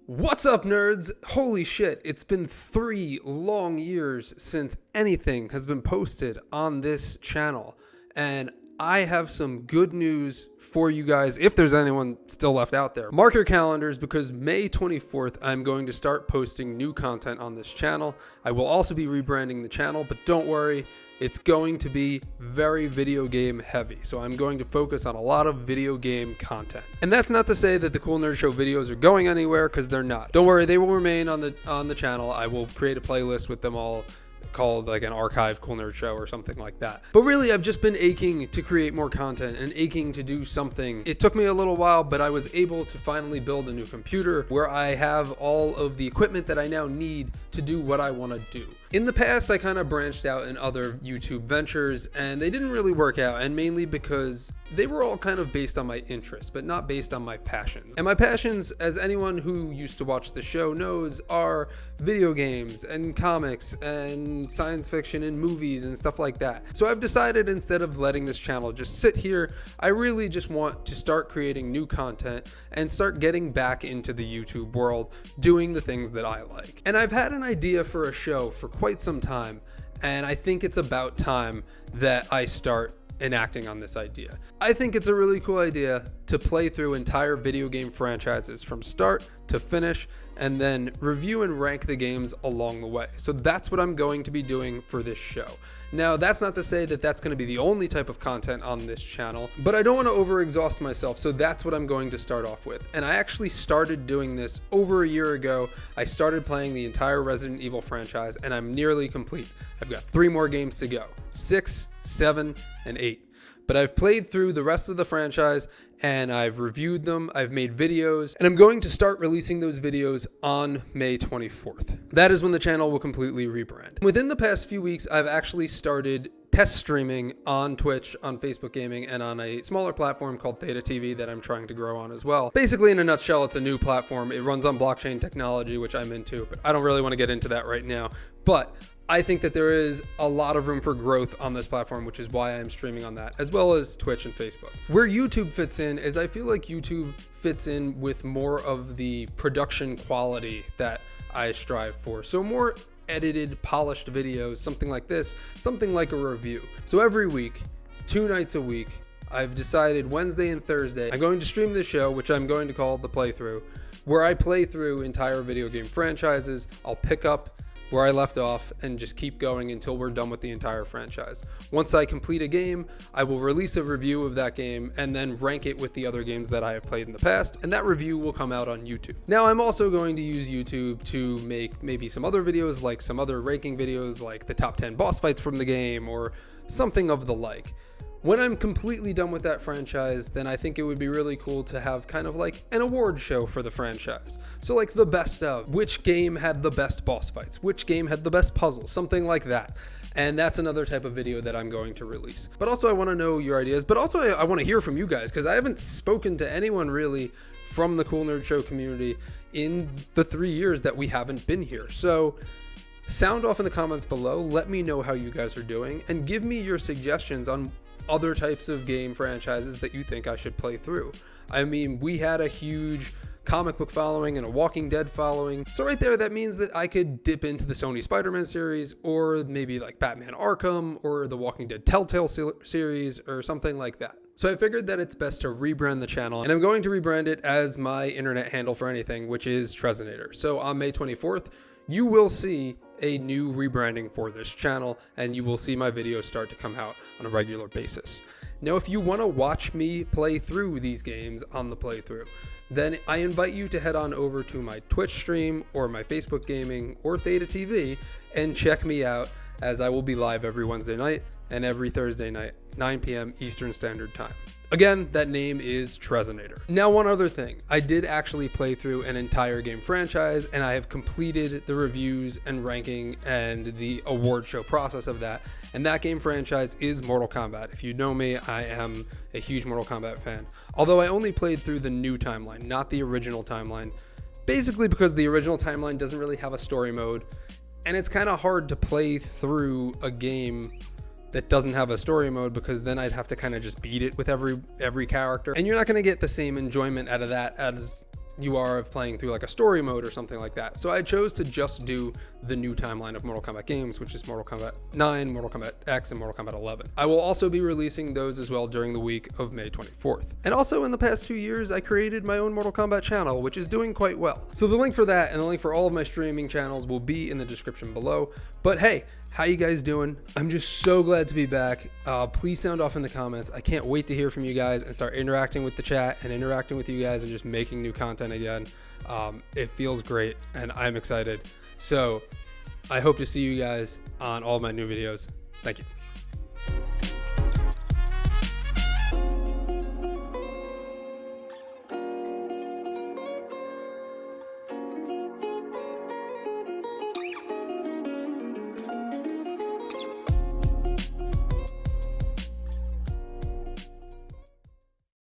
What's up, nerds? Holy shit, it's been 3 long years since anything has been posted on this channel, and I have some good news for you guys if there's anyone still left out there. Mark your calendars because May 24th, I'm going to start posting new content on this channel. I will also be rebranding the channel, but don't worry, it's going to be very video game heavy. So I'm going to focus on a lot of video game content. And that's not to say that the Cool Nerd Show videos are going anywhere, because they're not. Don't worry, they will remain on the channel. I will create a playlist with them all called like an archive Cool Nerd Show or something like that. But really, I've just been aching to create more content and aching to do something. It took me a little while, but I was able to finally build a new computer where I have all of the equipment that I now need to do what I want to do. In the past, I kind of branched out in other YouTube ventures, and they didn't really work out, and mainly because they were all kind of based on my interests, but not based on my passions. And my passions, as anyone who used to watch the show knows, are video games and comics and science fiction and movies and stuff like that. So I've decided, instead of letting this channel just sit here, I really just want to start creating new content and start getting back into the YouTube world, doing the things that I like. And I've had an idea for a show for quite some time, and I think it's about time that I start enacting on this idea. I think it's a really cool idea to play through entire video game franchises from start to finish, and then review and rank the games along the way. So that's what I'm going to be doing for this show. Now, that's not to say that that's going to be the only type of content on this channel, but I don't want to overexhaust myself, so that's what I'm going to start off with. And I actually started doing this over a year ago. I started playing the entire Resident Evil franchise, and I'm nearly complete. I've got 3 more games to go, 6, 7, and 8. But I've played through the rest of the franchise, and I've reviewed them, I've made videos, and I'm going to start releasing those videos on May 24th. That is when the channel will completely rebrand. Within the past few weeks, I've actually started test streaming on Twitch, on Facebook Gaming, and on a smaller platform called Theta TV that I'm trying to grow on as well. Basically, in a nutshell, it's a new platform. It runs on blockchain technology, which I'm into, but I don't really want to get into that right now. But I think that there is a lot of room for growth on this platform, which is why I'm streaming on that, as well as Twitch and Facebook. Where YouTube fits in is I feel like YouTube fits in with more of the production quality that I strive for. So more edited, polished videos, something like this, something like a review. So every week, 2 nights a week, I've decided Wednesday and Thursday, I'm going to stream this show, which I'm going to call The Playthrough, where I play through entire video game franchises. I'll pick up where I left off and just keep going until we're done with the entire franchise. Once I complete a game, I will release a review of that game and then rank it with the other games that I have played in the past, and that review will come out on YouTube. Now, I'm also going to use YouTube to make maybe some other videos, like some other ranking videos, like the top 10 boss fights from the game or something of the like. When I'm completely done with that franchise, then I think it would be really cool to have kind of like an award show for the franchise. So like the best of, which game had the best boss fights, which game had the best puzzles, something like that. And that's another type of video that I'm going to release. But also I want to know your ideas, but also I want to hear from you guys, because I haven't spoken to anyone really from the Cool Nerd Show community in the 3 years that we haven't been here. So sound off in the comments below, let me know how you guys are doing, and give me your suggestions on other types of game franchises that you think I should play through. I mean, we had a huge comic book following and a Walking Dead following. So right there, that means that I could dip into the Sony Spider-Man series, or maybe like Batman Arkham, or the Walking Dead Telltale series, or something like that. So I figured that it's best to rebrand the channel, and I'm going to rebrand it as my internet handle for anything, which is Trezinator. So on May 24th, you will see a new rebranding for this channel, and you will see my videos start to come out on a regular basis. Now, if you want to watch me play through these games on The Playthrough, then I invite you to head on over to my Twitch stream or my Facebook Gaming or Theta TV and check me out, as I will be live every Wednesday night and every Thursday night, 9 p.m. Eastern Standard Time. Again, that name is Trezinator. Now, one other thing. I did actually play through an entire game franchise, and I have completed the reviews and ranking and the award show process of that. And that game franchise is Mortal Kombat. If you know me, I am a huge Mortal Kombat fan. Although I only played through the new timeline, not the original timeline. Basically because the original timeline doesn't really have a story mode, and it's kind of hard to play through a game that doesn't have a story mode, because then I'd have to kind of just beat it with every character, and you're not going to get the same enjoyment out of that as you are of playing through like a story mode or something like that. So I chose to just do the new timeline of Mortal Kombat games, which is Mortal Kombat 9, Mortal Kombat X, and Mortal Kombat 11. I will also be releasing those as well during the week of May 24th. And also in the past 2 years, I created my own Mortal Kombat channel, which is doing quite well. So the link for that and the link for all of my streaming channels will be in the description below. But hey, how you guys doing? I'm just so glad to be back. Please sound off in the comments. I can't wait to hear from you guys and start interacting with the chat and interacting with you guys and just making new content again. It feels great and I'm excited. So I hope to see you guys on all my new videos. Thank you.